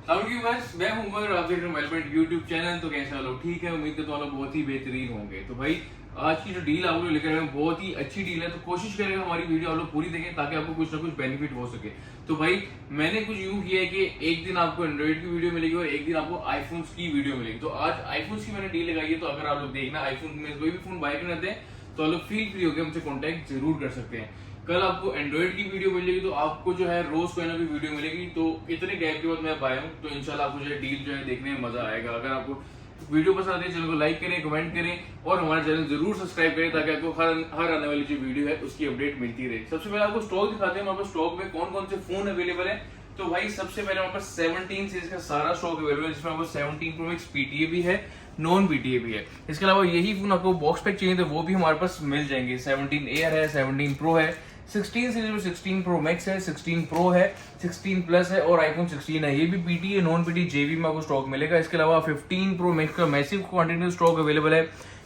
मैं हूं उमर, आप देख रहे हैं मेलबर्न यूट्यूब चैनल। तो कैसे लोग ठीक है, उम्मीद करता हूं बहुत ही बेहतरीन होंगे। तो भाई आज की जो डील आप लोग लेकर आए हैं बहुत ही अच्छी डील है, तो कोशिश करेंगे हमारी वीडियो आप लोग पूरी देखें ताकि आपको कुछ ना कुछ बेनिफिट हो सके। तो भाई मैंने कुछ यूं किया है कि एक दिन आपको एंड्रॉइड की वीडियो मिलेगी और एक दिन आपको आईफोन्स की वीडियो मिलेगी। तो आज आईफोन्स की मैंने डील लगाई है, तो अगर आप लोग देखना आईफोन में कोई भी फोन बाय करना चाहते हैं तो आप लोग फील फ्री होकर हमसे कॉन्टेक्ट जरूर कर सकते हैं। कल आपको एंड्रॉइड की वीडियो मिलेगी, तो आपको जो है रोज कोई ना कोई वीडियो मिलेगी। तो इतने गैप के बाद मैं आया हूँ, तो इंशाल्लाह आपको जो है डील जो है देखने में मजा आएगा। अगर आपको वीडियो पसंद आती है चैनल को लाइक करें, कमेंट करें और हमारा चैनल जरूर सब्सक्राइब करें ताकि आपको हर आने वाली जो वीडियो है उसकी अपडेट मिलती रहे। सबसे पहले आपको स्टॉक दिखाते हैं, हमारे पास स्टॉक में कौन कौन से फोन अवेलेबल है। तो भाई सबसे पहले हमारे पास 17 सीरीज का सारा स्टॉक अवेलेबल है, जिसमें हमारे 17 प्रो मैक्स पीटीए भी है, नॉन पीटीए भी है। इसके अलावा यही फोन आपको बॉक्स पैक चाहिए तो वो भी हमारे पास मिल जाएंगे। 17 एयर है, 17 प्रो है, 16 सीरीज में 16 प्रो मैक्स है, 16 प्रो है, 16 प्लस है और आईफोन 16 है। ये भी पीटीए नॉन पीटीए जेबी में आपको स्टॉक मिलेगा। इसके अलावा 15 प्रो मैक्स का मैसिव क्वांटिटी में स्टॉक अवेलेबल है।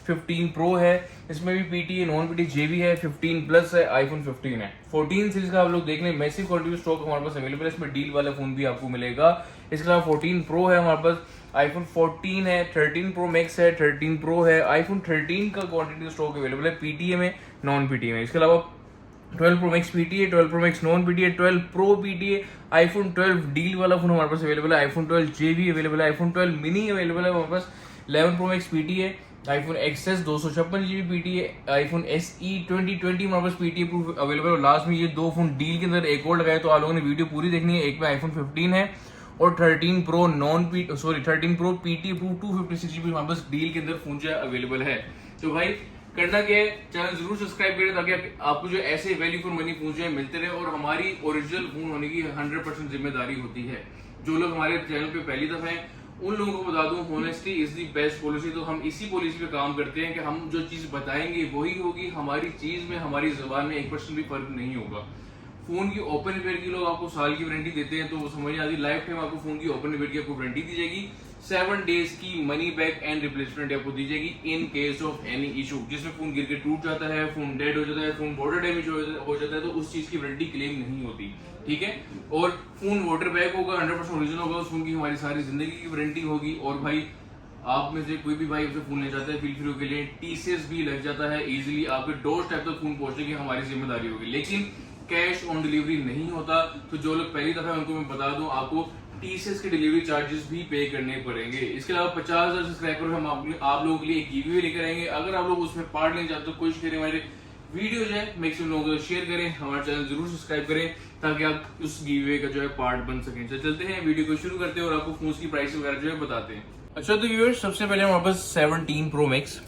15 प्रो है, इसमें भी पीटीए नॉन पीटीए जेबी है, 15 प्लस है, आईफोन 15 है। 14 सीरीज का आप लोग देख लें, मैसिव क्वांटिटी स्टॉक हमारे पास अवेलेबल है। इसमें डील वाला फोन भी आपको मिलेगा। इसके अलावा 14 प्रो है हमारे पास, आईफोन 14 है, 13 प्रो मैक्स है, 13 प्रो है, आईफोन 13 का क्वांटिटी स्टॉक अवेलेबल है पीटीए में, नॉन पीटीए में। इसके अलावा 12 pro max PTA, 12 pro max non PTA, 12 pro PTA, iPhone 12 deal वाला फोन हमारे पास अवेलेबल है, आईफोन 12 जेबी अवेलेबल है, आईफोन 12 मिनी अवेलेबल है हमारे पास, 11 pro max PTA, iPhone XS 256 GB PTA, iPhone SE 2020 हमारे पास पीटीए प्रूफ अवेलेबल है। और लास्ट में ये दो फोन डील के अंदर एक और लगाए, तो आप लोगों ने वीडियो पूरी देखनी है। एक में आईफोन 15 है और 13 pro thirteen pro PTA proof 256 GB हमारे पास डील के अंदर फोन जो अवेलेबल है। तो भाई करना क्या है, चैनल जरूर सब्सक्राइब करें ताकि आपको जो ऐसे वैल्यू फॉर मनी फोन जो है मिलते रहे। और हमारी ओरिजिनल फोन होने की 100% जिम्मेदारी होती है। जो लोग हमारे चैनल पे पहली दफा हैं उन लोगों को बता दूं, honesty is the best policy. तो हम इसी पॉलिसी पे काम करते हैं कि हम जो चीज बताएंगे वही होगी। हमारी चीज में, हमारी जुबान में 1% भी फर्क नहीं होगा। फोन की ओपन रिपेयर की लोग आपको साल की वारंटी देते हैं, तो वो समझ आती लाइफ टाइम आपको फोन की ओपन रिपेयर की आपको वारंटी दी जाएगी। 7 डेज की मनी बैक एंड रिप्लेसमेंट आपको दी जाएगी in case of any issue. जिसमें फोन गिर के टूट जाता है, फोन डेड हो जाता है, फोन वाटर डैमेज हो जाता है, तो उस चीज की वारंटी क्लेम नहीं होती, ठीक है। और फोन वाटर बैक होगा, 100% ओरिजिनल होगा, उस फोन की हमारी सारी जिंदगी की वारंटी होगी। और भाई आप में से कोई भी भाई आपसे फोन ले जाता है फील फ्री के लिए, टीसीएस भी लग जाता है इजीली, आपके डोर स्टेप तक फोन पहुंचने की हमारी जिम्मेदारी होगी। लेकिन कैश ऑन डिलीवरी नहीं होता। तो जो लोग पहली दफा उनको मैं बता दूं, आपको टीसीएस के डिलीवरी चार्जेस भी पे करने पड़ेंगे। इसके अलावा 50,000 सब्सक्राइबर हम आप लोगों के लिए एक गिव अवे लेकर आएंगे। अगर आप लोग उसमें पार्ट लेना चाहते हो, कोशिश करें हमारे वीडियो जो है मैक्सिमम लोगों को शेयर करें, हमारा चैनल जरूर सब्सक्राइब करें ताकि आप उस गिव अवे का जो है पार्ट बन सकें। तो चलते हैं वीडियो को शुरू करते हैं और आपको फोन की प्राइस वगैरह जो है बताते हैं। अच्छा तो व्यूअर्स, सबसे पहले हमारे पास 17 pro max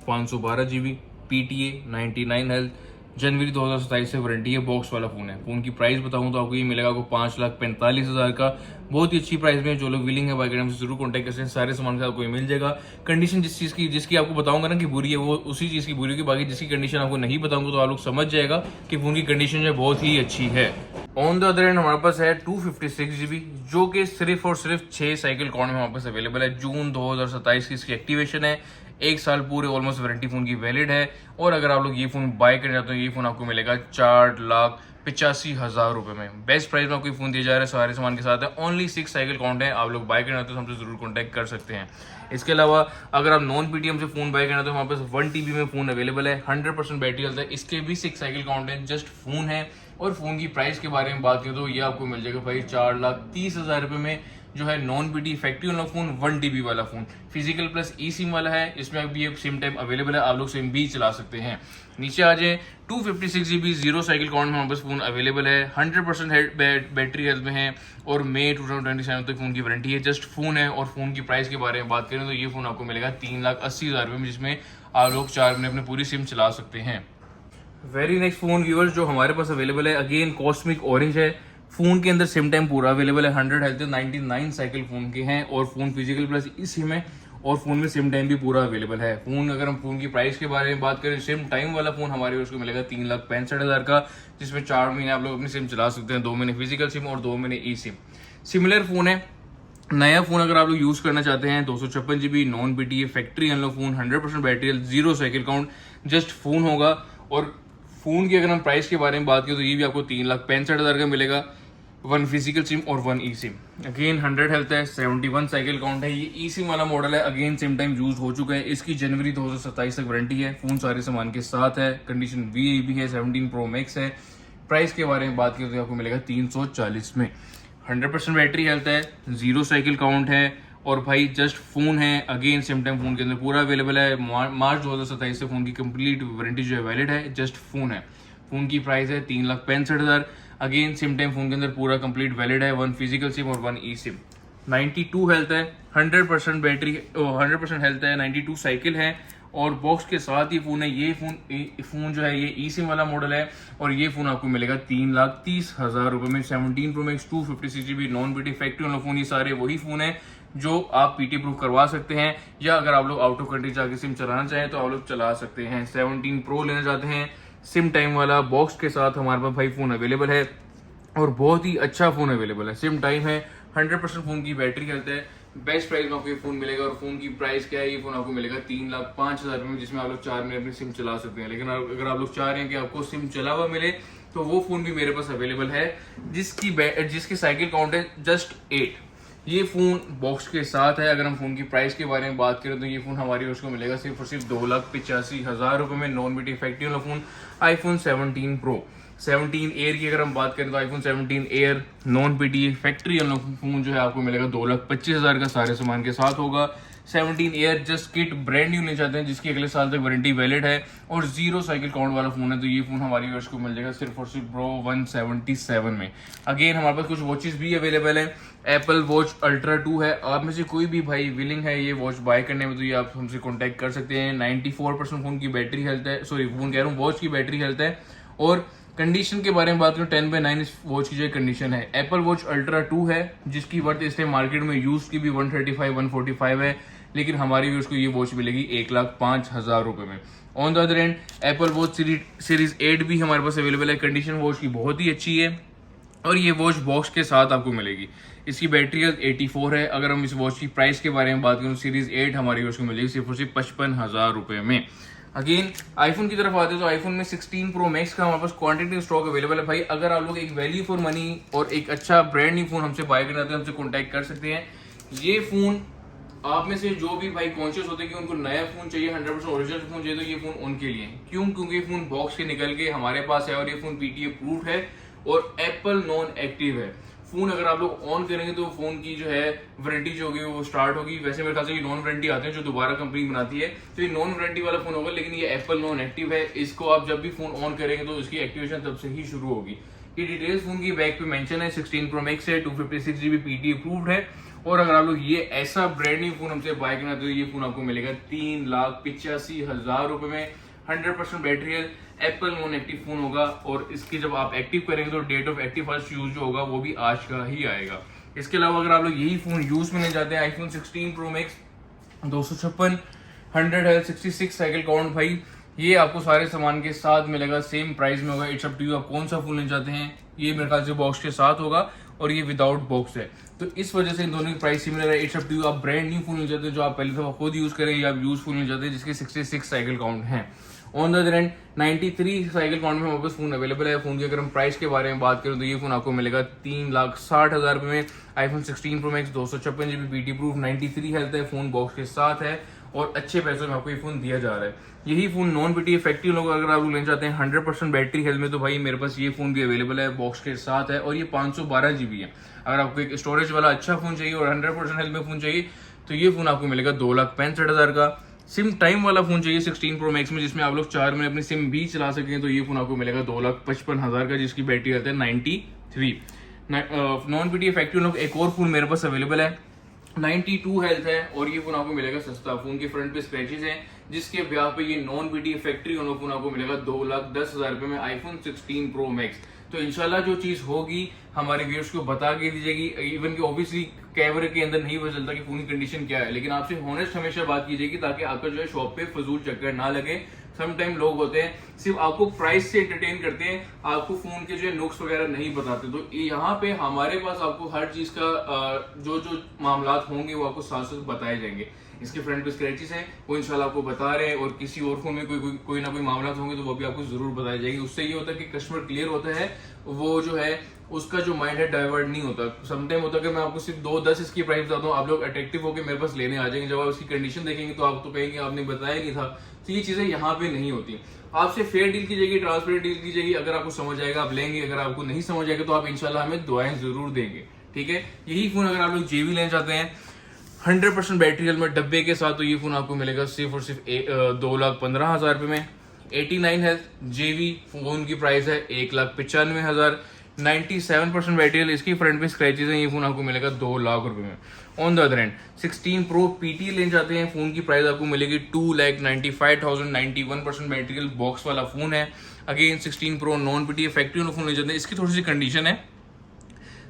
512 GB PTA 99 health, जनवरी 2027 से वारंटी है, बॉक्स वाला फोन है। फोन की प्राइस बताऊं तो आपको ये मिलेगा आपको 5,45,000 का, बहुत ही अच्छी प्राइस में। जो लोग विलिंग है बाय करने से जरूर कॉन्टैक्ट करें, सारे सामान से आपको ये मिल जाएगा। कंडीशन जिसकी आपको बताऊंगा ना कि बुरी है, वो उसी चीज की बुरी होगी। बाकी जिसकी कंडीशन आपको नहीं बताऊंगा तो आप लोग समझ जाएगा कि फोन की कंडीशन जो है बहुत ही अच्छी है। ऑन द अदर एंड हमारे पास है 256 जीबी, जो कि सिर्फ और सिर्फ 6 साइकिल काउंट में हमारे पास अवेलेबल है। जून 2027 की इसकी एक्टिवेशन है, 1 साल पूरे ऑलमोस्ट वारंटी फोन की वैलिड है। और अगर आप लोग ये फोन बाय करना चाहते हो, ये फोन आपको मिलेगा 4,85,000 रुपए में। बेस्ट प्राइस में आपको फोन दिया जा रहा है, सारे सामान के साथ है। ओनली 6 साइकिल काउंट है। आप लोग बाय करना चाहते हो तो हमसे जरूर कॉन्टैक्ट कर सकते हैं। इसके अलावा अगर आप नॉन पीटीएम से फोन बाय करना तो हमारे पास 1 TB में फोन अवेलेबल है, 100% बैटरी चलता है। इसके भी 6 साइकिल काउंट है, जस्ट फोन है। और फोन की प्राइस के बारे में बात करें तो ये आपको मिल जाएगा भाई 4,30,000 रुपए में, जो है नॉन पीटी फैक्ट्री वाला फोन, 1 TB वाला फोन, फिजिकल प्लस ई सिम वाला है। इसमें भी एक सिम टाइप अवेलेबल है, आप लोग सिम भी चला सकते हैं। नीचे आ जाए 256 जीबी 0 साइकिल काउंट में हमारे पास फोन अवेलेबल है, 100% बैटरी हेल्थ में है और मई 2027 तक फोन की वारंटी है। जस्ट फोन है। और फोन की प्राइस के बारे में बात करें तो ये फोन आपको मिलेगा 3,80,000 रुपए में, जिसमें आप लोग 4 महीने अपने पूरी सिम चला सकते हैं। वेरी नेक्स्ट फोन व्यूअर्स जो हमारे पास अवेलेबल है, अगेन कॉस्मिक ऑरेंज है। फोन के अंदर सिम टाइम पूरा अवेलेबल है, 100 हेल्थ 99 साइकिल फोन के हैं और फोन फिजिकल प्लस ई सिम है और फोन में सिम टाइम भी पूरा अवेलेबल है। फोन अगर हम फोन की प्राइस के बारे में बात करें, सिम टाइम वाला फोन हमारे उसको मिलेगा 3,65,000 का, जिसमें 4 महीने आप लोग अपनी सिम चला सकते हैं, 2 महीने फिजिकल सिम और 2 महीने ई सिम। सिमिलर फोन है, नया फोन अगर आप लोग यूज करना चाहते हैं, 256 GB non PTA factory unlock phone, 100% battery, 0 cycle count, just phone होगा। और फोन की अगर हम प्राइस के बारे में बात करें तो ये भी आपको 3,65,000 का मिलेगा। 1 फिजिकल सिम और 1 ई सिम। अगेन 100 हेल्थ है, 71 साइकिल काउंट है। ये ई सिम वाला मॉडल है, अगेन सिम टाइम यूज हो चुका है। इसकी जनवरी 2027 तक वारंटी है। फोन सारे सामान के साथ है, कंडीशन वी है, 17 प्रो मैक्स है। प्राइस के बारे में बात करें तो आपको मिलेगा 340 में। 100% बैटरी हेल्थ है, 0 साइकिल काउंट है और भाई जस्ट फोन है। अगेन सिम टाइम फोन के अंदर पूरा अवेलेबल है। मार्च 2027 से फोन की कंप्लीट वारंटी जो है वैलिड है। जस्ट फोन है। फोन की प्राइस है 3,65,000। अगेन सिम टाइम फोन के अंदर पूरा कंप्लीट वैलिड है। 1 फिजिकल सिम और 1 ई सिम। 92 हेल्थ है, 100% बैटरी, 100% हेल्थ है, 92 साइकिल है और बॉक्स के साथ ही फोन है। ये फोन जो है ये ई सिम वाला मॉडल है और ये फोन आपको मिलेगा 3,30,000 रुपए में। 17 pro max, 256GB non BT factory वाला फोन। ये सारे वही फोन है जो आप पीटी प्रूफ करवा सकते हैं, या अगर आप लोग आउट ऑफ कंट्री जाके सिम चलाना चाहें तो आप लोग चला सकते हैं। 17 प्रो लेना चाहते हैं सिम टाइम वाला, बॉक्स के साथ हमारे पास भाई फोन अवेलेबल है और बहुत ही अच्छा फोन अवेलेबल है। सिम टाइम है, 100% फोन की बैटरी हेल्थ है। बेस्ट प्राइस में आपको ये फोन मिलेगा और फोन की प्राइस क्या है, ये फोन आपको मिलेगा 3,05,000 में, जिसमें आप लोग 4 महीने अपनी सिम चला सकते हैं। लेकिन अगर आप लोग चाह रहे हैं कि आपको सिम चला हुआ मिले तो वो फोन भी मेरे पास अवेलेबल है, जिसकी साइकिल काउंट है जस्ट 8। ये फोन बॉक्स के साथ है। अगर हम फोन की प्राइस के बारे में बात करें तो ये फोन हमारी उसको मिलेगा सिर्फ और सिर्फ 2,85,000 रुपए में। नॉन बीटी फैक्ट्री वाला फोन आईफोन 17 प्रो। 17 एयर की अगर हम बात करें तो iPhone 17 air non BT factory वाला फोन जो है आपको मिलेगा 2,25,000 का सारे सामान के साथ होगा। 17 air just kit brand new लेना चाहते हैं जिसकी अगले साल तक वारंटी वैलिड है और 0 साइकिल काउंट वाला फोन है, तो ये फोन हमारी वर्ष को मिल जाएगा सिर्फ और सिर्फ ब्रो 177 में। अगेन हमारे पास कुछ वॉचेस भी अवेलेबल है। एप्पल वॉच अल्ट्रा 2 है। आप में से कोई भी भाई विलिंग है ये वॉच बाय करने में तो ये आप हमसे कॉन्टैक्ट कर सकते हैं। 94% फोन की बैटरी हेल्थ है, सॉरी फोन कह रहा हूँ, वॉच की बैटरी हेल्थ है। और कंडीशन के बारे में बात करें 10/9 इस वॉच की जो कंडीशन है। एप्पल वॉच अल्ट्रा 2 है जिसकी वर्थ इस टाइम मार्केट में यूज की भी 135-145 है, लेकिन हमारी भी उसको ये वॉच मिलेगी 1,05,000 रुपए में। On the other and Apple watch series 8 भी हमारे पास अवेलेबल है। कंडीशन वॉच की बहुत ही अच्छी है और ये वॉच बॉक्स के साथ आपको मिलेगी। इसकी बैटरी हेल्थ 84 है। अगर हम इस वॉच की प्राइस के बारे में बात करें सीरीज 8 हमारी वॉच को मिलेगी सिर्फ और सिर्फ 55,000 रुपए में। अगेन आईफोन की तरफ आते हैं तो आईफोन में 16 प्रो मैक्स का हमारे पास क्वांटिटी स्टॉक अवेलेबल है। भाई अगर आप लोग एक वैल्यू फॉर मनी और एक अच्छा ब्रांड न्यू फोन हमसे बाय करना चाहते हैं हमसे कॉन्टैक्ट कर सकते हैं। ये फोन आप में से जो भी भाई कॉन्शियस होते हैं कि उनको नया फोन चाहिए, 100% ओरिजिनल फोन चाहिए, तो ये फोन उनके लिए। क्यों? क्योंकि ये फोन बॉक्स के निकल के हमारे पास है और ये फोन पीटीए प्रूफ है और एप्पल नॉन एक्टिव है। फोन अगर आप लोग ऑन करेंगे तो फोन की जो है वारंटी जो होगी वो स्टार्ट होगी। वैसे मेरे ख्याल से ये नॉन वारंटी आते हैं जो दोबारा कंपनी बनाती है, तो ये नॉन वारंटी वाला फोन होगा, लेकिन ये एप्पल नॉन एक्टिव है। इसको आप जब भी फोन ऑन करेंगे तो इसकी एक्टिवेशन तब से ही शुरू होगी। ये डिटेल्स फोन की बैक पे मेंशन है। 16 प्रो मैक्स है, 256GB पीटीए अप्रूव्ड है और अगर आप लोग ये ऐसा ब्रांड न्यू फोन हमसे बाय करना तो ये फोन आपको मिलेगा 3,85,000 रुपए में। 100% बैटरी है, एप्पल नॉन एक्टिव फोन होगा और इसकी जब आप एक्टिव करेंगे तो date of active first use जो होगा वो भी आज का ही आएगा। इसके अलावा अगर आप लोग यही फोन यूज में ले जाते हैं आईफोन 16 प्रो मैक्स 256 100 है, 66 साइकिल काउंट, भाई ये आपको सारे सामान के साथ मिलेगा, सेम प्राइस में होगा। इट्स अप टू यू आप कौन सा फोन लेना चाहते हैं। ये मेरे ख्याल से बॉक्स के साथ होगा और ये विदाउट बॉक्स है, तो इस वजह से इन दोनों की प्राइस सिमिलर है। इट्स अप टू यू आप ब्रांड न्यू फोन ले जाते हैं जो आप पहले दफा खुद यूज करें या आप यूज फोन ले जाते हैं जिसके 66 साइकिल काउंट है। On the other and 93 cycle count में वापस फोन अवेलेबल है। फोन की अगर हम प्राइस के बारे में बात करें तो ये फोन आपको मिलेगा 3,60,000 रुपए में। IPhone 16 pro max 256GB PT proof 93 health है, फोन बॉक्स के साथ है और अच्छे पैसों में आपको ये फोन दिया जा रहा है। यही फोन नॉन बीटी इफेक्टिव लोग अगर आप लोग लेना चाहते हैं 100% बैटरी हेल्थ में, तो भाई मेरे पास ये फोन भी अवेलेबल है, बॉक्स के साथ है और ये 512GB है। अगर आपको एक स्टोरेज वाला अच्छा फोन चाहिए और 100% हेल्थ में फोन चाहिए तो ये फोन आपको मिलेगा 2,65,000 का। सिम टाइम वाला फोन चाहिए 16 प्रो मैक्स में जिसमें आप लोग 4 महीने अपनी सिम भी चला सकें तो ये फोन आपको मिलेगा 2,55,000 का जिसकी बैटरी हेल्थ है 93। नॉन बीटी इफेक्टिव लोग एक और फोन मेरे पास अवेलेबल है 92 हेल्थ है और ये फोन आपको मिलेगा सस्ता। फोन के फ्रंट पे स्क्रैचेस हैं जिसके ब्याह पे ये नॉन बीटी फैक्ट्री वाला फोन आपको मिलेगा 2,10,000 रुपए में आईफोन 16 प्रो मैक्स। तो इंशाल्लाह जो चीज होगी हमारे व्यूअर्स को बता के दीजिएगी। इवन कि ऑब्वियसली कैमरे के अंदर नहीं पता चलता कि फोन की कंडीशन क्या है, लेकिन आपसे हॉनेस्ट हमेशा बात कीजिएगी ताकि आपका जो है शॉप पे फजूल चक्कर ना लगे। समटाइम लोग होते हैं सिर्फ आपको प्राइस से एंटरटेन करते हैं, आपको फोन के जो है नुक्स वगैरह नहीं बताते। तो यहाँ पे हमारे पास आपको हर चीज का जो जो मामलात होंगे वो आपको साथ साथ बताए जाएंगे। इसके फ्रंट पे स्क्रैचेस हैं वो इंशाल्लाह आपको बता रहे हैं और किसी और फोन में कोई ना कोई मामला होंगे तो वो भी आपको जरूर बताया जाएगी। उससे ये होता है कि कस्टमर क्लियर होता है, वो जो है उसका जो माइंड है डाइवर्ट नहीं होता। समटाइम होता है कि मैं आपको सिर्फ 2-10 इसकी प्राइस बताता हूँ, आप लोग अट्रैक्टिव होकर मेरे पास लेने आ जाएंगे, जब आप उसकी कंडीशन देखेंगे तो आप तो कहेंगे आपने बताया नहीं था। तो ये चीजें यहाँ पे नहीं होती। आपसे फेयर डील की जाएगी, ट्रांसपेरेंट डील की जाएगी। अगर आपको समझ आएगा आप लेंगे, अगर आपको नहीं समझ आएगा तो आप इंशाल्लाह हमें दुआएं जरूर देंगे, ठीक है। यही फोन अगर आप लोग जेवी लेना चाहते हैं 100% बैटरी हेल्थ में डब्बे के साथ, तो ये फोन आपको मिलेगा सिर्फ और सिर्फ 2,15,000 रुपए में। 89 हेल्थ जेवी फोन की प्राइस है 1,95,000। 97% बैटरी हेल्थ, इसकी फ्रंट पे स्क्रैचेस हैं, ये फोन आपको मिलेगा 2 लाख रुपए में। On the other hand 16 pro PT लेना चाहते हैं, फोन की प्राइस आपको मिलेगी 2,95,000। 91% बैटरी हेल्थ, बॉक्स वाला फोन है। Again 16 pro non PT factory वाला फोन ले जाते हैं। इसकी थोड़ी सी कंडीशन है,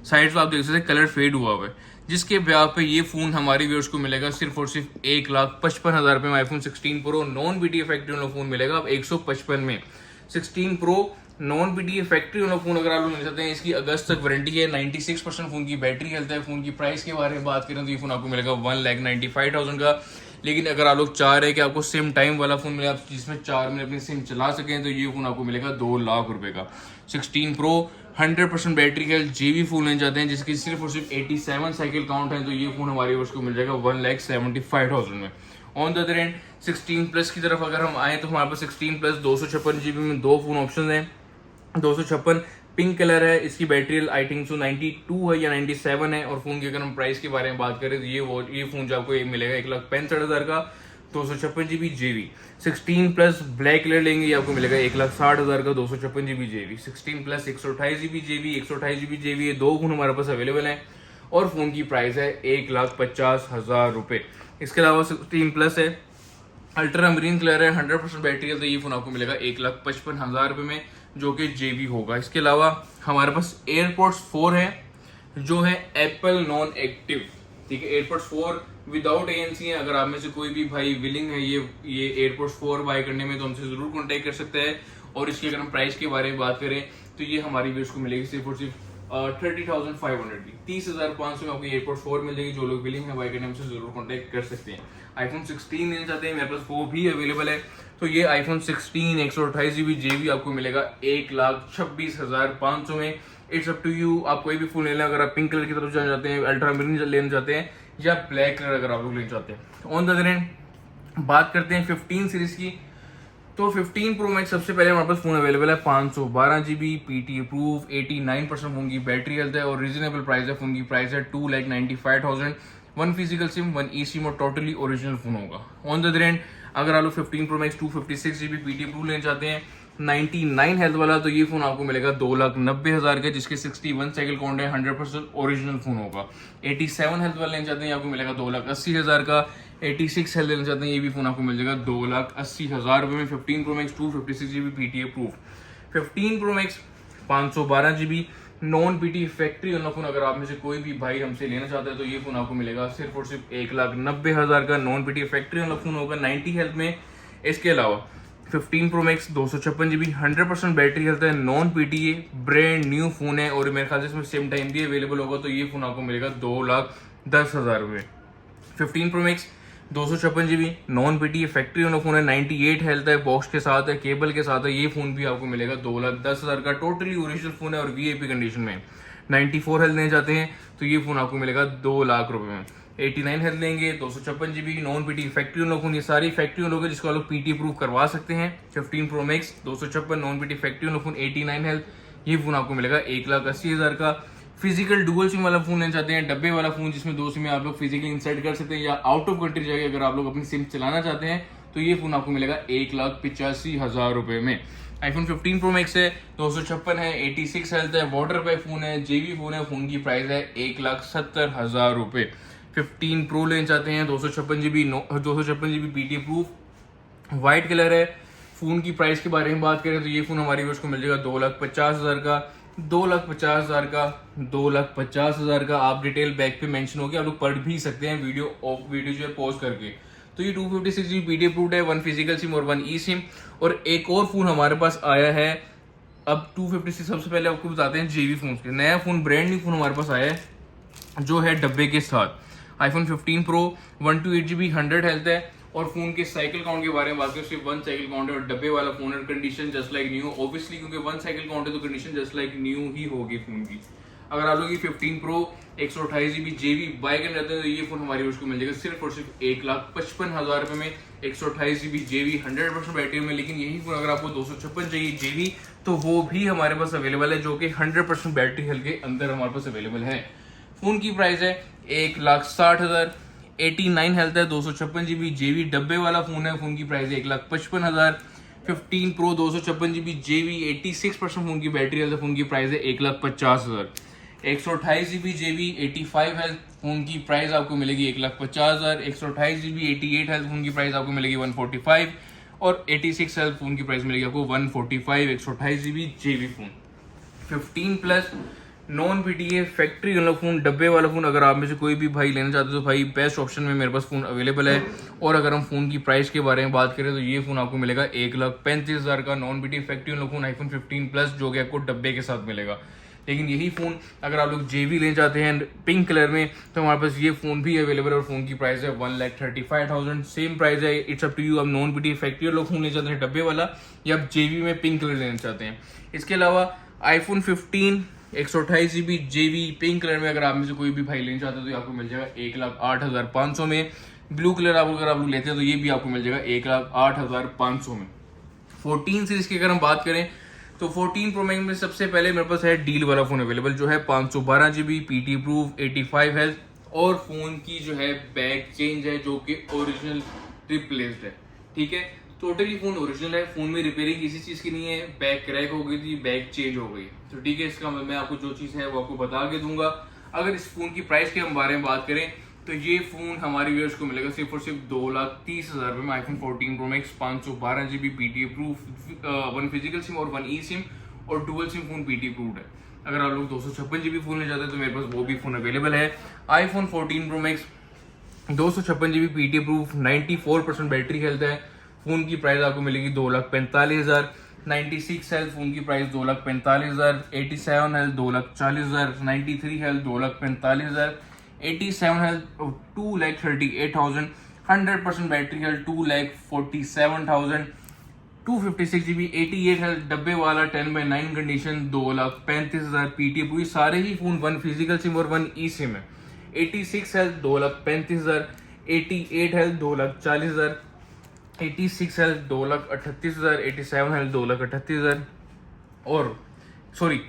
साइड पे आप देख सकते हैं कलर फेड हुआ हुआ है, जिसके ब्याह पे ये फोन हमारे व्यूअर्स को मिलेगा सिर्फ और सिर्फ 1,55,000 रुपए में। IPhone 16 pro non BTA factory वाला फोन मिलेगा अब 155 में। 16 प्रो नॉन बीटीए फैक्ट्री वाला फोन अगर आप लोग ले सकते हैं, इसकी अगस्त तक वारंटी है। 96% फोन की बैटरी हेल्थ है। फोन की प्राइस के बारे में बात करें तो ये फोन आपको मिलेगा 1,95,000 का। लेकिन अगर आप लोग चाह रहे हैं कि आपको सिम टाइम वाला फोन मिले, आप जिसमें 4 महीने अपनी सिम चला सकें, तो ये फोन आपको मिलेगा 2 लाख रुपए का। 16 प्रो 100% बैटरी हेल्थ जेवी फोन लेना चाहते हैं, जिसकी सिर्फ और सिर्फ 87 साइकिल काउंट है, तो ये फोन हमारे व्यूअर्स को मिल जाएगा 1,75,000 में। On the other and 16 plus की तरफ अगर हम आए तो हमारे पास 16 प्लस 256 GB में 2 फोन ऑप्शन हैं। 256 पिंक कलर है, इसकी बैटरी आई थिंक 92 है या 97 है। और फोन की अगर हम प्राइस के बारे में बात करें तो ये फोन जो आपको ये मिलेगा 1,65,000 का। 256 GB जेवी। 16 प्लस ब्लैक कलर लेंगे, ये आपको मिलेगा 1,60,000 का 256 GB जेवी। 16 प्लस 128 GB जेवी, 128 GB जेवी, ये 2 फोन हमारे पास अवेलेबल हैं। और फोन की प्राइस है 1,50,000 रुपए। इसके अलावा 16 प्लस है, अल्ट्रा मरीन कलर है, 100% बैटरी है, तो ये फोन आपको मिलेगा 1,55,000 रुपए में, जो कि जेवी होगा। इसके अलावा हमारे पास एयरपोर्ट्स 4 है, जो है एप्पल नॉन एक्टिव, ठीक है। एयरपोर्ट्स 4 विदाउट एएनसी है। अगर आप में से कोई भी भाई विलिंग है ये एयरपोर्ट्स 4 बाय करने में, तो हमसे जरूर कॉन्टेक्ट कर सकते हैं। और इसकी अगर हम प्राइस के बारे में बात करें तो ये हमारी व्यूअर्स को मिलेगी सिर्फ और सिर्फ 30,500 की, 30,500 में आपको एयरपोर्ट 4 मिल जाएगी। जो लोग विलिंग है बाय करने हमसे जरूर कॉन्टेक्ट कर सकते हैं। आईफोन 16 लेना चाहते हैं, मेरे पास वो भी अवेलेबल है। तो ये आईफोन 16 128 GB जेवी आपको मिलेगा 1,26,500 में। इट्स अप टू यू, आप कोई भी फोन ले लें। अगर आप पिंक कलर की तरफ जाना चाहते हैं, अल्ट्रा मरीन लेना चाहते हैं, या ब्लैक कलर अगर आप लोग लेना चाहते हैं। ऑन द अदर हैंड बात करते हैं 15 सीरीज की, तो 15 प्रो मैक्स सबसे पहले हमारे पास फोन अवेलेबल है 512 GB पीटी अप्रूव, 89% फोन की बैटरी हेल्थ है और रीजनेबल प्राइस है। फोन की प्राइस है 2,95,000। 1 फिजिकल सिम 1 ई सिम और टोटली ओरिजिनल फोन होगा। ऑन द अदर हैंड अगर आप लोग 15 pro max 256 GB PT approve लेना चाहते हैं 99 हेल्थ वाला, तो ये फोन आपको मिलेगा 2,90,000 का, जिसके 61 साइकिल काउंट है, 100% ओरिजिनल फोन होगा। 87 हेल्थ वाला लेना चाहते हैं, आपको मिलेगा 2,80,000 का। 86 हेल्थ लेना चाहते हैं, ये भी फोन आपको मिल जाएगा 2,80,000 रुपए में। 15 pro max 256 GB PT approve. 15 pro max 512 GB non PT factory वाला फोन अगर आप में से कोई भी भाई हमसे लेना चाहता है, तो ये फोन आपको मिलेगा सिर्फ और सिर्फ 1,90,000 का। नॉन पीटी फैक्ट्री वाला फोन होगा 90 हेल्थ में। इसके अलावा 15 pro max 256 GB 100% battery health है, non PTA, brand new phone है और मेरे ख्याल से इसमें सेम टाइम भी अवेलेबल होगा, तो ये फोन आपको मिलेगा 2,10,000 रुपए। 15 pro max 256 GB non PTA factory वाला फोन है, 98 हेल्थ है, बॉक्स के साथ है, केबल के साथ है, ये फोन भी आपको मिलेगा 2,10,000 का। टोटली ओरिजिनल फोन है और वीआईपी कंडीशन में। 94 हेल्थ लेना चाहते हैं तो ये फोन आपको मिलेगा 2 लाख रुपए में। 89 हेल्थ लेंगे 256 GB नॉन पीटी फैक्ट्री वाला फोन, ये सारी फैक्ट्री वालों के जिसको लोग पीटी प्रूफ करवा सकते हैं। 15 pro max 256 non PT factory वाला फोन, 89 हेल्थ, ये फोन आपको मिलेगा 1,80,000 का। फिजिकल डुअल सिम वाला फोन लेना चाहते हैं, डब्बे वाला फोन जिसमें 2 सिम आप लोग फिजिकली इंसर्ट कर सकते हैं, या आउट ऑफ कंट्री जाके अगर आप लोग अपनी सिम चलाना चाहते हैं, तो ये फोन आपको मिलेगा 1,85,000 रुपए में। आईफोन 15 प्रो मैक्स है, 256 है, 86 हेल्थ है, वाटर पे फोन है, जेवी फोन है, फोन की प्राइस है 1,70,000 रुपए। 15 प्रो लेना चाहते हैं 256 GB PT proof, white colour है। फोन की प्राइस के बारे में बात करें तो ये फोन हमारी व्यूअर्स को मिल जाएगा 2,50,000 का। 2,50,000 का, 2,50,000 का। आप डिटेल बैक पे मेंशन होगी, आप लोग पढ़ भी सकते हैं वीडियो जो है पॉज करके। तो ये 256 GB पीटी अप्रूव्ड है, 1 फिजिकल सिम और 1 ई सिम। और एक और फोन हमारे पास आया है अब 256, सबसे पहले आपको बताते हैं जेवी फोन के। नया फोन, ब्रांड न्यू फोन हमारे पास आया है जो है डब्बे के साथ। आईफोन 15 प्रो 128 GB 100 हेल्थ है और फोन के साइकिल काउंट के बारे में बात करें, सिर्फ 1 साइकिल काउंट है और डब्बे वाला फोन है, condition just like new, obviously क्योंकि 1 साइकिल काउंट है तो कंडीशन जस्ट लाइक न्यू ही होगी फोन की। अगर आप लोग ये 15 प्रो 128GB JB बाय करना चाहते हैं तो ये फोन हमारी उसको मिल जाएगा सिर्फ और सिर्फ 1,55,000 रुपए में 128GB JB 100% बैटरी में। लेकिन यही फोन अगर आपको 256 चाहिए JB तो वो भी हमारे पास अवेलेबल है, जो कि 100% बैटरी हेल्थ के अंदर हमारे पास अवेलेबल है। फोन की प्राइस है 1,60,000, 89 हेल्थ है, 256GB JB डब्बे वाला फोन है। फोन की प्राइस है 1,55,000। 15 प्रो 256GB JB 86% फोन की बैटरी हेल्थ है। फोन की प्राइस है 1,50,000। 128GB JB 85 हेल्थ, फोन की प्राइस आपको मिलेगी 1,50,000। 128GB 88 हेल्थ, फोन की प्राइस आपको मिलेगी 145 और 86 हेल्थ फोन की प्राइस मिलेगी आपको 145। 128GB JB phone 15 plus non PTA factory वाला फोन डब्बे वाला फोन अगर आप में से कोई भी भाई लेना चाहते हो तो भाई बेस्ट ऑप्शन में मेरे पास फोन अवेलेबल है। और अगर हम फोन की प्राइस के बारे में बात करें तो ये फोन आपको मिलेगा 1,35,000 का नॉन PTA फैक्ट्री वाला फोन iPhone 15 प्लस, जो कि आपको डब्बे के साथ मिलेगा। लेकिन यही फोन अगर आप लोग JB लेना चाहते हैं पिंक कलर में तो हमारे पास ये फोन भी अवेलेबल है और फोन की प्राइस है 1,35,000। सेम प्राइस है, इट्स अप टू यू। आप नॉन PTA फैक्ट्री वाला फोन लेना चाहते हैं डब्बे वाला या आप JB में पिंक कलर लेना चाहते हैं। इसके अलावा iPhone 15 128GB JB pink colour में अगर आप में से कोई भी भाई लेना चाहते हो तो आपको मिल जाएगा 1,08,500 में। ब्लू कलर आप अगर आप लोग लेते हैं तो ये भी आपको मिल जाएगा 1,08,500 में। 14 सीरीज की अगर हम बात करें तो 14 प्रो मैक्स में सबसे पहले मेरे पास है डील वाला फोन अवेलेबल, जो है 512GB PT प्रूफ 85 हेल्थ और फोन की जो है बैक चेंज है जो कि ओरिजिनल रिप्लेस्ड है। ठीक है, टोटली फोन ओरिजिनल है, फोन में रिपेयरिंग किसी चीज की नहीं है। बैक क्रैक हो गई थी, बैक चेंज हो गई, तो ठीक है, इसका मैं आपको जो चीज है वो आपको बता के दूंगा। अगर इस फोन की प्राइस के हम बारे में बात करें तो ये फोन हमारे व्यूअर्स को मिलेगा सिर्फ और सिर्फ 2,30,000 रुपए में iPhone 14 Pro Max 512GB PTA proof 1 physical SIM और 1 ई सिम और dual SIM phone PTA proof है। अगर आप लोग 256GB फोन ले जाते हैं तो मेरे पास वो भी फोन अवेलेबल है। iPhone 14 Pro Max 256GB PTA proof 94% battery health है। फोन की प्राइस आपको मिलेगी 2,45,000। 96 हेल्थ, फोन की price 2,45,000। 87 health 2,40,000। 93 health 2,45,000। 87 health 2,38,000। 100% battery health 2,47,000। 256GB 88 health डब्बे वाला 10/9 कंडीशन 2,35,000। PTA पूरी सारे ही फोन 1 फिजिकल सिम और 1 ई सिम है। 86 हेल्थ 2,35,000। 88 हेल्थ 2,40,000। 86 हेल्थ 2,38,000। 87 हेल्थ 2,38,000 और सॉरी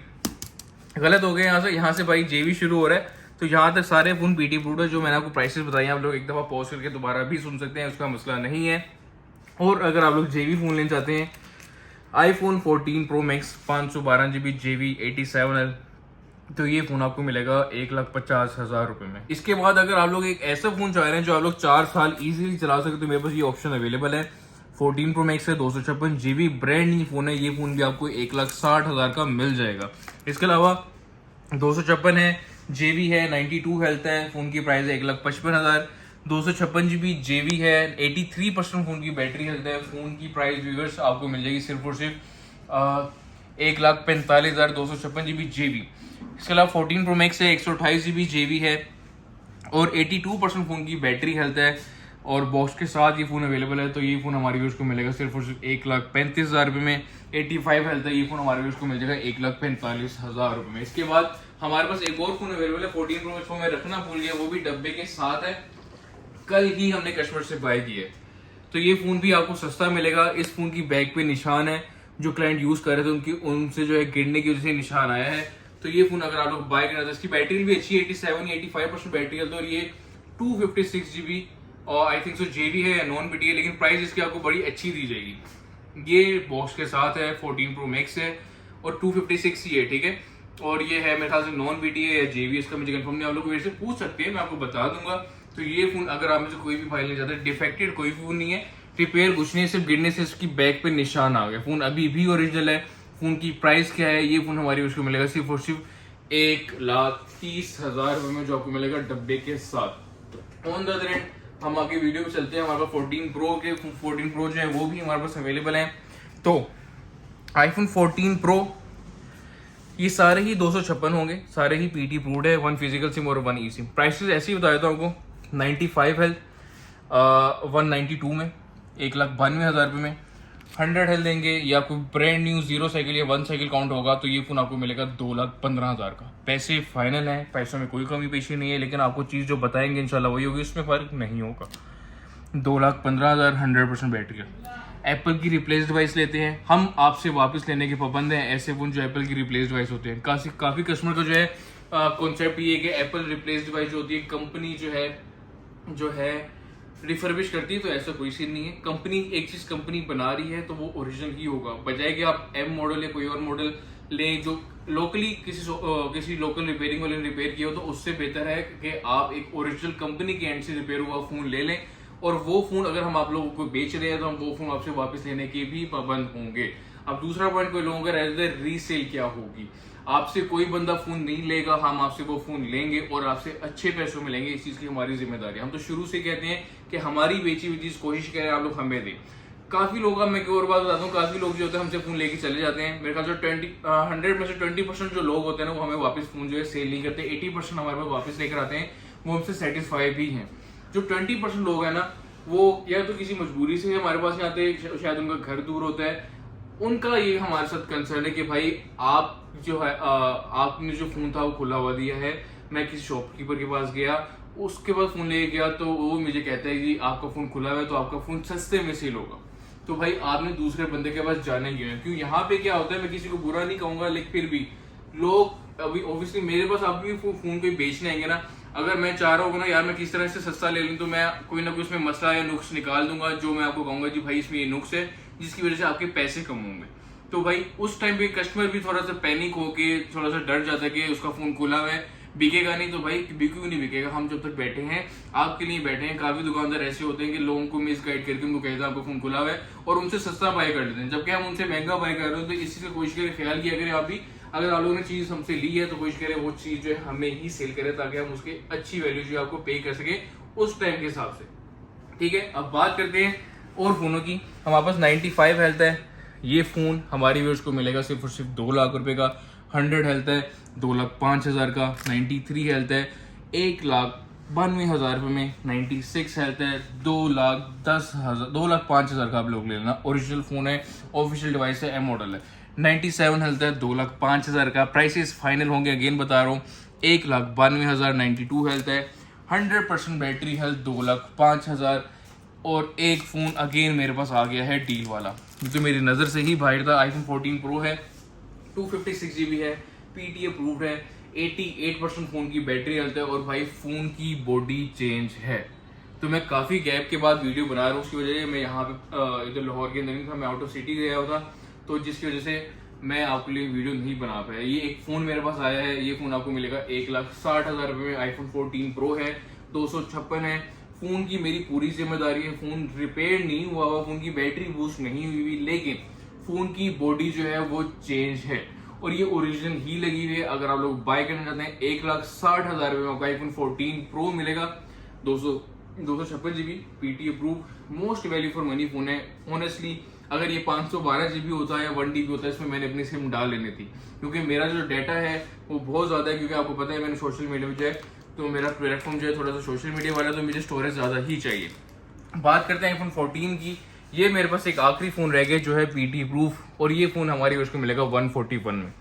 गलत हो गया, यहाँ से भाई JB शुरू हो रहा है तो यहाँ तक सारे फोन PT प्रूफ है। जो मैंने आपको प्राइसेस बताई हैं आप लोग एक दफ़ा पॉज करके दोबारा भी सुन सकते हैं, उसका मसला नहीं है। और अगर आप लोग JB फोन लेना चाहते हैं iPhone 14 Pro Max 512GB JB 87 health तो ये फोन आपको मिलेगा 1,50,000 रुपए में। इसके बाद अगर आप लोग एक ऐसा फोन चाह रहे हैं जो आप लोग 4 साल इजीली चला सकते तो मेरे पास ये ऑप्शन अवेलेबल है। 14 Pro Max है 256GB ब्रांड न्यू फोन है, ये फोन भी आपको 1,60,000 का मिल जाएगा। इसके अलावा 256 है JB है 92 हेल्थ है, फोन की प्राइस है 1,55,000। 256GB JB है 83% फोन की बैटरी हेल्थ है, फोन की प्राइस व्यूअर्स आपको मिल जाएगी सिर्फ और सिर्फ 1,45,000। 256GB JB। इसके अलावा 14 Pro Max है 128GB JB है और 82% फोन की बैटरी हेल्थ है और बॉक्स के साथ ये फोन अवेलेबल है। तो ये फोन हमारे व्यूअर्स को मिलेगा सिर्फ और सिर्फ 1,35,000 रुपये में। 85 हेल्थ है, ये फोन हमारे व्यूअर्स को मिल जाएगा 1,45,000 रुपये में। इसके बाद हमारे पास एक और फोन अवेलेबल है 14 Pro Max, मैं रखना भूल गया, वो भी डब्बे के साथ है, कल ही हमने कस्टमर से बाय किया है। तो ये फोन भी आपको सस्ता मिलेगा। इस फोन की बैक पे निशान है, जो क्लाइंट यूज कर रहे थे उनकी उनसे जो है गिरने की वजह से निशान आया है। तो ये फोन अगर आप लोग बाय करना, तो इसकी बैटरी भी अच्छी है 87-85% बैटरी है। तो ये 256GB और आई थिंक सो JB है या नॉन PTA, लेकिन प्राइस इसकी आपको बड़ी अच्छी दी जाएगी। ये बॉक्स के साथ है, 14 Pro Max है और 256 ही है, ठीक है। और ये है मेरे ख्याल से नॉन PTA या JB, इसका मुझे कंफर्म नहीं, आप लोग मेरे से पूछ सकते हैं, मैं आपको बता दूंगा। तो ये फोन अगर आप में से कोई भी भाई लेना चाहते हैं, डिफेक्टेड कोई फोन नहीं है, रिपेयर कुछ नहीं, सिर्फ गिरने से इसकी बैक पे निशान आ गया। फोन अभी भी ओरिजिनल है। फोन की प्राइस क्या है, ये फोन हमारी उसको मिलेगा सिर्फ और सिर्फ 1,30,000 रुपये में, जो आपको मिलेगा डब्बे के साथ। ऑन द अदर एंड हम आगे वीडियो में चलते हैं। हमारे पास 14 Pro जो है वो भी हमारे पास अवेलेबल है। तो iPhone 14 Pro ये सारे ही 256 होंगे, सारे ही PT प्रूव्ड है, 1 फिजिकल सिम और 1 ई सिम। प्राइसेस ऐसे ही बता देता हूँ आपको। 95 हेल्थ 192 में, 1,92,000 रुपये में। 100 हेल्थ देंगे या कोई ब्रांड न्यू 0 साइकिल या 1 साइकिल काउंट होगा तो ये फ़ोन आपको मिलेगा 2,15,000 का। पैसे फाइनल हैं, पैसों में कोई कमी पेशी नहीं है, लेकिन आपको चीज़ जो बताएंगे इंशाल्लाह वही होगी, उसमें फ़र्क नहीं होगा। 2,15,000 100% बैटरी है। एप्पल की रिप्लेस डिवाइस लेते हैं हम, आपसे वापस लेने के पाबंद हैं ऐसे फ़ोन जो एप्पल की रिप्लेस डिवाइस होते हैं। काफ़ी कस्टमर का जो है कॉन्सेप्ट ये है कि एप्पल रिप्लेस डिवाइस जो होती है कंपनी जो है रिफर्बिश करती है, तो ऐसा कोई सीन नहीं है। कंपनी एक चीज़ कंपनी बना रही है तो वो ओरिजिनल ही होगा, बजाय कि आप एम मॉडल या कोई और मॉडल लें जो लोकली किसी लोकल रिपेयरिंग वाले ने रिपेयर किया हो, तो उससे बेहतर है कि आप एक ओरिजिनल कंपनी के एंड से रिपेयर हुआ फ़ोन ले लें। और वो फ़ोन अगर हम आप लोगों को बेच रहे हैं तो हम वो फ़ोन आपसे वापस लेने के भी पाबंद होंगे। अब दूसरा पॉइंट कोई लोगों का रेदर रीसेल क्या होगी, आपसे कोई बंदा फ़ोन नहीं लेगा, हम आपसे वो फ़ोन लेंगे और आपसे अच्छे पैसों में लेंगे। इस चीज़ की हमारी जिम्मेदारी है। हम तो शुरू से कहते हैं कि हमारी बेची हुई चीज़ कोशिश करें आप लोग हमें दें। काफ़ी लोग, मैं एक और बात बताता हूँ, काफ़ी लोग जो होते हैं हमसे फ़ोन लेके चले जाते हैं। मेरे ख्याल से 100 में से 20% जो लोग होते हैं ना वो हमें वापस फ़ोन जो है सेल नहीं करते। 80% हमारे पास वापस लेकर आते हैं, वो हमसे सेटिस्फाई भी हैं। जो 20% लोग हैं ना वो या तो किसी मजबूरी से हमारे पास नहीं आते, शायद उनका घर दूर होता है, उनका ये हमारे साथ कंसर्न है कि भाई आप जो है आपने जो फ़ोन था वो खुला हुआ दिया है। मैं किसी शॉपकीपर के पास गया, उसके पास फ़ोन ले गया तो वो मुझे कहता है कि आपका फ़ोन खुला हुआ है तो आपका फ़ोन सस्ते में सेल होगा। तो भाई आपने दूसरे बंदे के पास जाना ही है। क्यों, यहाँ पे क्या होता है, मैं किसी को बुरा नहीं कहूँगा, लेकिन फिर भी लोग अभी ऑब्वियसली मेरे पास आप भी फ़ोन कोई बेचने आएंगे ना, अगर मैं चाह रहा हूँ ना यार मैं किस तरह से सस्ता ले लूँ, तो मैं कोई ना कोई उसमें मसला या नुक्स निकाल दूंगा जो मैं आपको कहूँगा जी भाई इसमें ये नुक्स है जिसकी वजह से आपके पैसे कम होंगे। तो भाई उस टाइम पे कस्टमर भी थोड़ा सा पैनिक होके थोड़ा सा डर जाता है कि उसका फ़ोन खुला हुआ है, बिकेगा नहीं। तो भाई बिक्यू नहीं बिकेगा, हम जब तक बैठे हैं आपके लिए बैठे हैं। काफ़ी दुकानदार ऐसे होते हैं कि लोगों को मिस गाइड करके उनको कहते हैं आपका फ़ोन खुला हुआ है और उनसे सस्ता बाय कर लेते हैं, जबकि हम उनसे महंगा बाय कर रहे हो। तो इस चीज़ का कोशिश करें, ख्याल किया करें आप भी, अगर आप लोगों ने चीज़ हमसे ली है तो कोशिश करें वो चीज़ जो है हमें ही सेल करें ताकि हम उसके अच्छी वैल्यू जो आपको पे कर सके उस टाइम के हिसाब से। ठीक है, अब बात करते हैं और फ़ोनों की। हमारे पास 95 हेल्थ है, ये फ़ोन हमारी व्यूअर्स को मिलेगा सिर्फ और सिर्फ 2 लाख रुपए का। 100 हेल्थ है 2,05,000 का। 93 हेल्थ है 1,92,000 रुपये में। 96 हेल्थ है 2,05,000 का। आप लोग ले लेना, ओरिजिनल फ़ोन है, ऑफिशियल डिवाइस है, एम मॉडल है। 97 हेल्थ है 2,05,000 का। प्राइसेस फाइनल होंगे, अगेन बता रहा हूँ, 1,92,000। 92 हेल्थ है 100% बैटरी हेल्थ 2,05,000। और एक फ़ोन अगेन मेरे पास आ गया है डील वाला, जो तो मेरी नज़र से ही बाहर था। iPhone 14 Pro है, 256 GB है, PTA अप्रूव्ड है, 88% फ़ोन की बैटरी हेल्थ है और भाई फ़ोन की बॉडी चेंज है। तो मैं काफ़ी गैप के बाद वीडियो बना रहा हूँ, उसकी वजह से मैं यहाँ पे इधर लाहौर के अंदर नहीं था, मैं आउट ऑफ सिटी गया हुआ था, तो जिसकी वजह से मैं आपके लिए वीडियो नहीं बना पाया। ये एक फ़ोन मेरे पास आया है, ये फ़ोन आपको मिलेगा 1,60,000 रुपये में। iPhone 14 Pro है, 256 है। फ़ोन की मेरी पूरी जिम्मेदारी है, फ़ोन रिपेयर नहीं हुआ हुआ, फ़ोन की बैटरी बूस्ट नहीं हुई हुई, लेकिन फ़ोन की बॉडी जो है वो चेंज है और ये ओरिजिनल ही लगी हुई है। अगर आप लोग बाय करना चाहते हैं 1,60,000 रुपये में आपको iPhone 14 Pro मिलेगा, 256 GB, PTA approve, most value for money phone है। ऑनेस्टली अगर ये 512 GB होता है या 1 TB होता है, इसमें मैंने अपनी सिम डाल लेनी थी, क्योंकि मेरा जो डाटा है वो बहुत ज़्यादा है। क्योंकि आपको पता है मैंने सोशल मीडिया में जो है, तो मेरा प्लेटफॉर्म जो है थोड़ा सा सोशल मीडिया वाला, तो मुझे स्टोरेज ज़्यादा ही चाहिए। बात करते हैं iPhone 14 की। ये मेरे पास एक आखिरी फ़ोन रह गया जो है PTA अप्रूव, और ये फ़ोन हमारी उसको मिलेगा 141 में।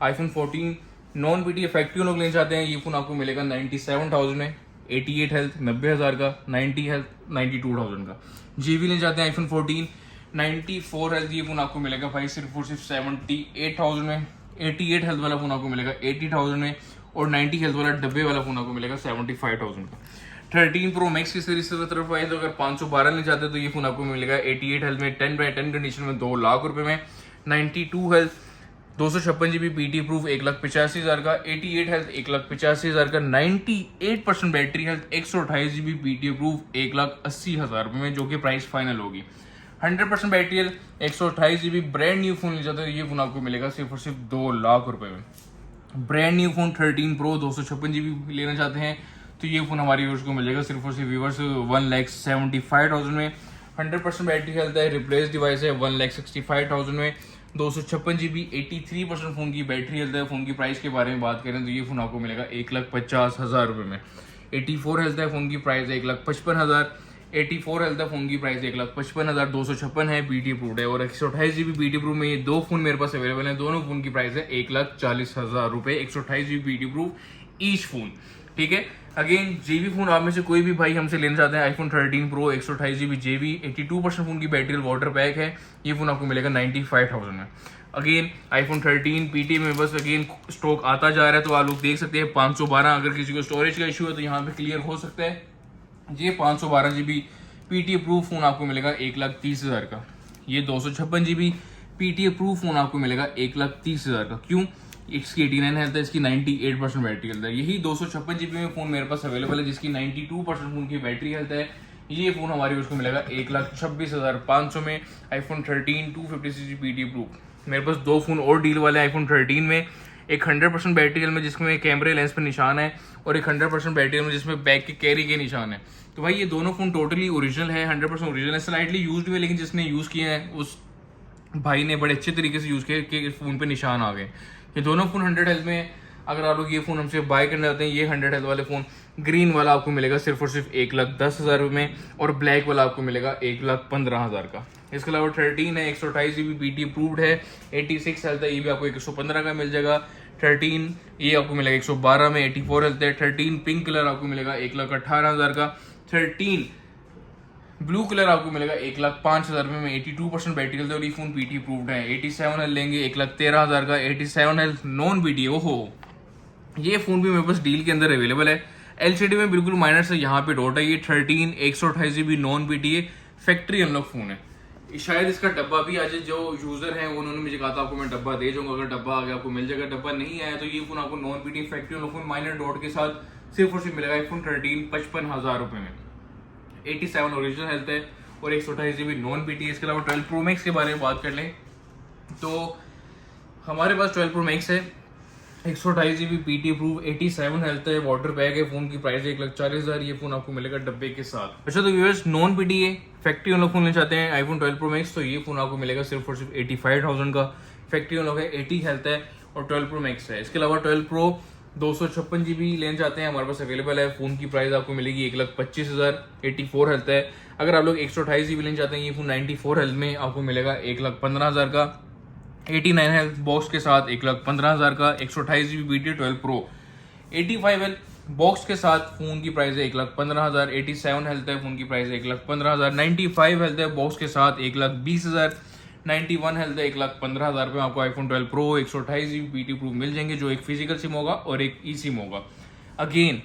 iPhone 14 नॉन PTA फैक्ट्री लोग लेना चाहते हैं, ये फ़ोन आपको मिलेगा 97,000 में। 88 हेल्थ 90,000 का। 90 हेल्थ 92,000 का। JB लेना चाहते हैं iPhone 14 94 हेल्थ, ये फ़ोन आपको मिलेगा भाई सिर्फ और सिर्फ 78,000 में। 88 हेल्थ वाला फ़ोन आपको मिलेगा 80,000 में और 90 हेल्थ वाला डब्बे वाला फ़ोन आपको मिलेगा 75,000 का। 13 Pro Max की सीरीज की तरफ आए तो अगर 512 लेना चाहते हैं तो ये फ़ोन आपको मिलेगा 88 हेल्थ में 10/10 कंडीशन में 2 लाख रुपए में। 92 हेल्थ 256 GB PTA अप्रूव 1,85,000 का। 88 हेल्थ 1,85,000 का। 98% battery health 128 GB PTA approve 1,80,000 रुपये में, जो कि प्राइस फाइनल होगी। 100% battery health 128 GB brand new phone ले जाते हैं, ये फ़ोन आपको मिलेगा सिर्फ और सिर्फ 2 लाख रुपए में। Brand new phone 13 Pro 256 GB लेना चाहते हैं तो ये फ़ोन हमारी व्यूअर्स को मिलेगा सिर्फ और सिर्फ व्यूअर्स 1,75,000 में। 100% बैटरी हेल्थ है, रिप्लेस डिवाइस है 1,65,000 में। 256 GB 83% फ़ोन की बैटरी हेल्थ है। फ़ोन की प्राइस के बारे में बात करें तो ये फ़ोन आपको मिलेगा 1,50,000 रुपये में। 84 हेल्थ है, फ़ोन की प्राइस है 1,55,000। 84 हेल्थ है, फोन की प्राइस 1,55,256 है, पीटी अप्रूव्ड है। और 128 GB पीटी अप्रूव में ये दो फोन मेरे पास अवेलेबल है, दोनों फोन की प्राइस है 1,40,000 रुपए, 128 GB PT approve each phone, ठीक है। अगेन जेबी फोन आप में से कोई भी भाई हमसे लेना चाहते हैं, आईफोन 13 प्रो 128 GB जेबी, 82% फोन की बैटरी वाटर पैक है, ये फोन आपको मिलेगा 95,000 में। अगेन आईफोन 13 पीटी में बस अगेन स्टॉक आता जा रहा है, तो आप लोग देख सकते हैं 512, अगर किसी को स्टोरेज का इशू है तो यहाँ पे क्लियर हो सकता है। ये 512 GB पीटी अप्रूव फोन आपको मिलेगा 1,30,000 का। ये 256 GB पीटी अप्रूव फोन आपको मिलेगा 1,30,000 का। क्यों? इसकी 89 हेल्थ है, इसकी 98% बैटरी हेल्थ है। यही 256 GB में फोन मेरे पास अवेलेबल है जिसकी 92% फोन की बैटरी हेल्थ है। ये फोन हमारी उसको मिलेगा 1,26,500 में, आईफोन 13 256 GB पीटी अप्रूव। मेरे पास दो फोन और डील वाले आईफोन 13 में, एक 100% बैटरी हेल्थ में जिसमें कैमरे लेंस पर निशान है, और एक 100% बैटरी हेल्थ में जिसमें बैक के कैरी के निशान है। तो भाई ये दोनों फोन टोटली ओरिजिनल है, 100% ओरिजिनल है, स्लाइटली यूज्ड हुए, लेकिन जिसने यूज किए हैं उस भाई ने बड़े अच्छे तरीके से यूज किया कि फोन पे निशान आ गए। ये दोनों फोन 100 हेल्थ में। अगर आप लोग ये फोन हमसे बाय करने जाते हैं, ये 100 हेल्थ वाले फोन ग्रीन वाला आपको मिलेगा सिर्फ और सिर्फ 1,10,000 रुपये में, और ब्लैक वाला आपको मिलेगा 1,15,000 का। इसके अलावा 13 है, 128 GB पीटी अप्रूव्ड है, 86 हेल्थ है, ये भी आपको 115 का मिल जाएगा। 13 ये आपको मिलेगा 112 में, 84 हेल्थ है। 13 पिंक कलर आपको मिलेगा 1,18,000 का। 13 ब्लू कलर आपको मिलेगा 1,05,000 रुपये में, 82% बैटरी हेल्थ है, और ये फोन पीटी अप्रूव्ड है। 87 हेल्थ लेंगे 1,13,000 का, 87 हेल्थ नॉन पीटी। ओहो, ये फोन भी मेरे पास डील के अंदर अवेलेबल है। एलसीडी में बिल्कुल माइनर से यहाँ पे डॉट है। ये 13 128 GB नॉन पीटी है, फैक्ट्री अनलॉक फोन है। शायद इसका डब्बा भी आज जो यूजर है उन्होंने मुझे कहा था आपको मैं डब्बा दे जाऊंगा, अगर डब्बा आ गया आपको मिल जाएगा। डब्बा नहीं आया तो ये फोन आपको non PT factory unlock phone minor dot के साथ सिर्फ और सिर्फ मिलेगा आईफोन 13 55,000 रुपये में। 87 ओरिजिनल हेल्थ है और 128 GB नॉन पीटी है। इसके अलावा 12 प्रो मैक्स के बारे में बात कर लें तो हमारे पास 12 प्रो मैक्स है, 128 GB पीटी अप्रूव, 87 हेल्थ है, वाटर पैक है, फोन की प्राइस 1,40,000। ये फोन आपको मिलेगा डब्बे के साथ। अच्छा, तो व्यूअर्स नॉन पीटी है, फैक्ट्री अनलॉक फोन लेना चाहते हैं आईफोन 12 प्रो मैक्स, तो ये फोन आपको मिलेगा सिर्फ और सिर्फ 85,000 का। फैक्ट्री अनलॉक है, 80 हेल्थ है और 12 प्रो मैक्स है। इसके अलावा 12 प्रो 256 GB लेना चाहते हैं, हमारे पास अवेलेबल है। फोन की प्राइस आपको मिलेगी 1,25,000, 84 हेल्थ है। अगर आप लोग 128 GB लेना चाहते हैं, ये फोन 94 हेल्थ में आपको मिलेगा 1,15,000 का। 89 हेल्थ बॉक्स के साथ 1,15,000 का। 128 GB PT 12 pro 85 health box के साथ फोन की प्राइस है 1,15,000। 87 हेल्थ है, फोन की प्राइस है 1,15,000। 95 हेल्थ है बॉक्स के साथ 1,20,000। 91 हेल्थ है 1,15,000 रुपये में आपको iPhone 12 pro 128 GB PT pro मिल जाएंगे, जो एक फिजिकल सिम होगा और एक ई सिम होगा। अगेन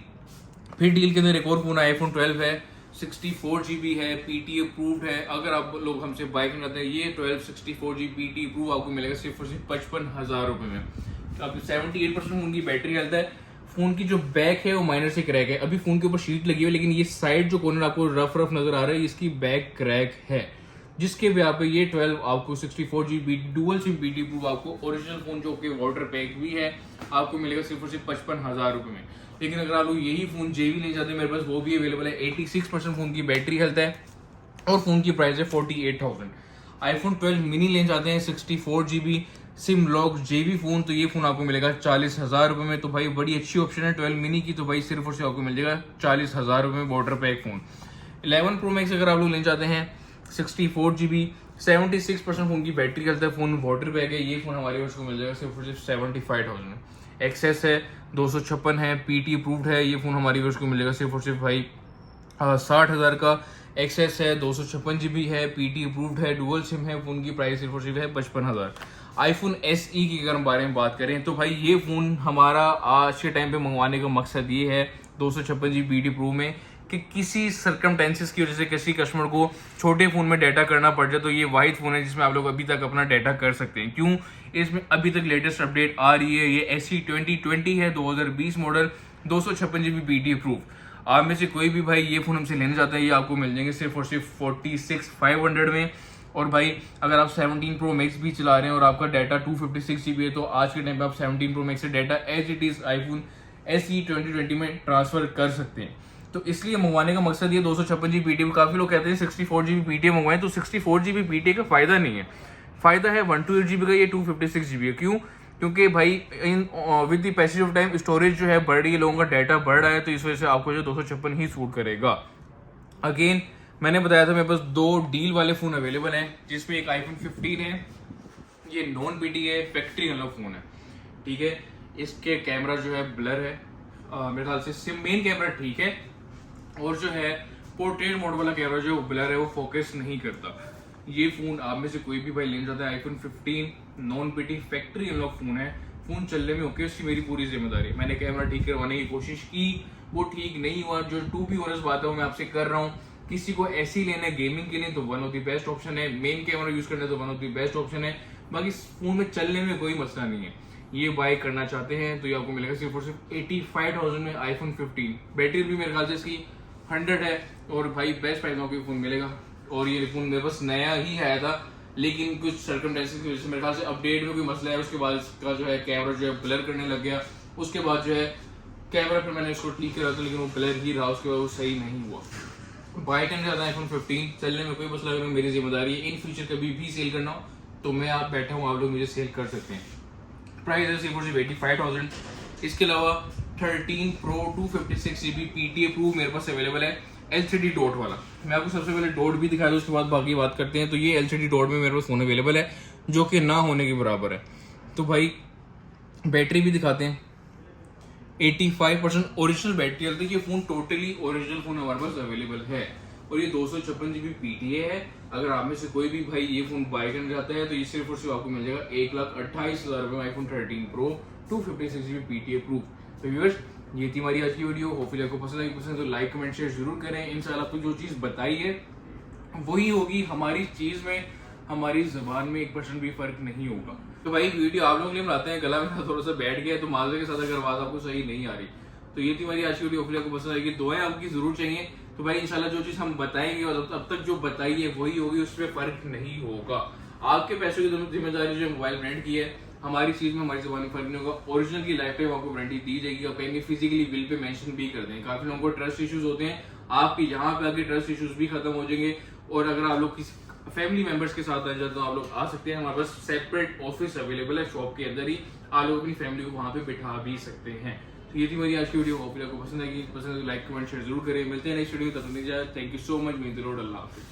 फिर डील के अंदर एक और फोन आईफोन 12 है, 64 GB है, पीटी अप्रूव्ड है। अगर आप लोग हमसे बाइक में जाते हैं, ये 12 64 GB पीटी अप्रूव आपको मिलेगा सिर्फ और सिर्फ 55,000 रुपये में। आपकी 78% फोन की बैटरी हेल्थ है। फोन की जो बैक है वो माइनर से क्रैक है, अभी फोन के ऊपर शीट लगी हुई है, लेकिन ये साइड जो कॉर्नर आपको रफ नजर आ रहा है, इसकी बैक क्रैक है, जिसके भी आप ये 12 आपको 64 GB dual SIM PT approve आपको ओरिजिनल फोन जो कि वाटर पैक भी है आपको मिलेगा सिर्फ और सिर्फ 55,000 रुपये में। लेकिन अगर आप लोग यही फोन जेबी ले जाते हैं, मेरे पास वो भी अवेलेबल है। 86% फोन की बैटरी हेल्थ है और फोन की प्राइस है 48,000। आईफोन 12 मिनी लेना चाहते हैं, 64 GB सिम लॉक जेबी फोन, तो ये फोन आपको मिलेगा 40,000 रुपये में। तो भाई बड़ी अच्छी ऑप्शन है 12 मिनी की, तो भाई सिर्फ और सिर्फ आपको मिल जाएगा 40,000 रुपये में water pack phone. 11 pro max अगर आप लोग लेना चाहते हैं, 64 GB 76% फोन की बैटरी हेल्थ है, फोन वाटर पैक है, ये फोन हमारे पास को मिल जाएगा सिर्फ और सिर्फ 75,000 में। एक्सेस है 256 है, पीटी अप्रूव्ड है, ये फोन हमारी वर्ष को मिलेगा सिर्फ और सिर्फ भाई 60,000 का। एक्सेस है 256 GB है, पीटी अप्रूव्ड है, डुअल सिम है, फोन की प्राइस सिर्फ और सिर्फ है 55,000। आईफोन SE की अगर हम बारे में बात करें तो भाई ये फोन हमारा आज के टाइम पे मंगवाने का मकसद ये है 256 GB पीटी अप्रूव में कि किसी सर्कमटेंसेस की वजह से किसी कस्टमर को छोटे फोन में डाटा करना पड़ जाए तो ये वाहिद फोन है जिसमें आप लोग अभी तक अपना डाटा कर सकते हैं। क्यों? इसमें अभी तक लेटेस्ट अपडेट आ रही है। ये SE 2020 है, 2020 मॉडल, 256 GB पीटी अप्रूव। आप में से कोई भी भाई ये फोन हमसे लेना चाहते हैं, ये आपको मिल जाएंगे सिर्फ और सिर्फ 46,500 में। और भाई अगर आप 17 प्रो मैक्स भी चला रहे हैं और आपका डाटा 256 GB है, तो आज के टाइम पे आप 17 प्रो मैक्स से data as it is iPhone SE 2020 में ट्रांसफर कर सकते हैं। तो इसलिए मंगवाने का मकसद ये 256 GB पीटी। काफी लोग कहते हैं 64 GB पीटी मंगवाएं, तो 64 GB पीटी का फायदा नहीं है, फायदा है 128 GB का, ये 256 GB है। क्यों? क्योंकि भाई in with the passage of time storage जो है बढ़ रही है, लोगों का डाटा बढ़ रहा है, तो इस वजह से आपको जो 256 ही सूट करेगा। अगेन मैंने बताया था मेरे पास 2 डील वाले फ़ोन अवेलेबल हैं, जिसमें एक iPhone 15 है, ये नॉन पीटी है, फैक्ट्री वाला फ़ोन है, ठीक है। इसके कैमरा जो है ब्लर है, मेरे ख्याल से मेन कैमरा ठीक है, और जो है पोर्ट्रेट मोड वाला कैमरा जो ब्लर है वो फोकस नहीं करता। ये फ़ोन आप में से कोई भी भाई लेना चाहता है, iPhone 15 non PT factory unlock phone है, फ़ोन चलने में ओके, उसकी मेरी पूरी जिम्मेदारी है। मैंने कैमरा ठीक करवाने की कोशिश की, वो ठीक नहीं हुआ, जो टू बी ऑनेस्ट बात है वो मैं आपसे कर रहा हूँ। किसी को ऐसी लेना है गेमिंग के लिए तो one of the best option है, मेन कैमरा यूज करना है तो one of the best option है, बाकी फोन में चलने में कोई मसला नहीं है। ये बाय करना चाहते हैं तो ये आपको मिलेगा सिर्फ और सिर्फ 85,000 में iPhone 15। बैटरी भी मेरे ख्याल से इसकी 100 है, और भाई बेस्ट प्राइस में आपको फोन मिलेगा। और ये फोन मेरे पास नया ही आया था, लेकिन कुछ सर्कमस्टेंसेस की वजह से मेरे ख्याल से अपडेट में कोई मसला है, उसके बाद इसका जो है कैमरा जो है ब्लर करने लग गया। उसके बाद जो है कैमरा फिर मैंने इसको ठीक करा था, लेकिन वो ब्लर ही रहा, उसके बाद वो सही नहीं हुआ। बाय करने जाता है iPhone 15, चलने में कोई मसला नहीं, मेरी जिम्मेदारी है। इन फ्यूचर कभी भी सेल करना हो तो मैं आप बैठा हूँ, आप लोग मुझे सेल कर सकते हैं। प्राइस है सिर्फ 85,000। इसके अलावा 13 Pro 256GB PTA प्रूफ मेरे पास अवेलेबल है, LCD डॉट वाला। मैं आपको सबसे पहले डॉट भी दिखा दूँ, उसके बाद बाकी बात करते हैं। तो ये LCD डॉट में मेरे पास फोन अवेलेबल है, जो कि ना होने के बराबर है। तो भाई बैटरी भी दिखाते हैं, 85% ओरिजिनल बैटरी। देखिए फोन टोटली ओरिजिनल फोन हमारे पास अवेलेबल है, और ये 256GB PTA है। अगर आप में से कोई भी भाई ये फोन बाय करना चाहता है तो ये सिर्फ और सिर्फ आपको मिल जाएगा 1,28,000 रुपये में iPhone 13 Pro 256GB PTA proof. तो व्यूअर्स, ये थी हमारी आज की वीडियो। होपफुली आपको पसंद आई, पसंद तो लाइक कमेंट शेयर जरूर करें। इंशाल्लाह आपको जो चीज़ बताई है वही होगी, हमारी चीज़ में हमारी जबान में 1% भी फर्क नहीं होगा। तो भाई वीडियो आप लोग के लिए बनाते हैं, गला मेरा थोड़ा सा बैठ गया तो मालवे के साथ अगर आवाज आपको सही नहीं आ रही। तो ये थी हमारी आज की वीडियो, होपफुली आपको पसंद आएगी। दुआएं आपकी जरूर चाहिए। तो भाई इंशाल्लाह जो चीज़ हम बताएंगे और अब तक जो बताई है वही होगी, उस पर फर्क नहीं होगा। आपके पैसों की जिम्मेदारी जो मोबाइल ब्रांड की है, हमारी चीज में हमारी जबान में फर्क नहीं होगा। ओरिजिनल की लाइफ टाइम आपको वारंटी दी जाएगी। आप कहेंगे फिजिकली बिल पे मेंशन भी कर दें। काफी लोगों को ट्रस्ट इश्यूज होते हैं, आपकी यहाँ पे आके ट्रस्ट इश्यूज भी खत्म हो जाएंगे। और अगर आप लोग किसी फैमिली मेंबर्स के साथ आ जाते तो आप लोग आ सकते हैं, हमारे पास सेपरेट ऑफिस अवेलेबल है शॉप के अंदर ही, आप लोग अपनी फैमिली को वहाँ पे बिठा भी सकते हैं। तो ये थी मेरी आज की वीडियो, होपफुली आपको पसंद आएगी। पसंद है तो लाइक कमेंट शेयर जरूर करें। मिलते हैं नेक्स्ट वीडियो में, तब तक थैंक यू सो मच। मेरे अल्लाह हाफिज़।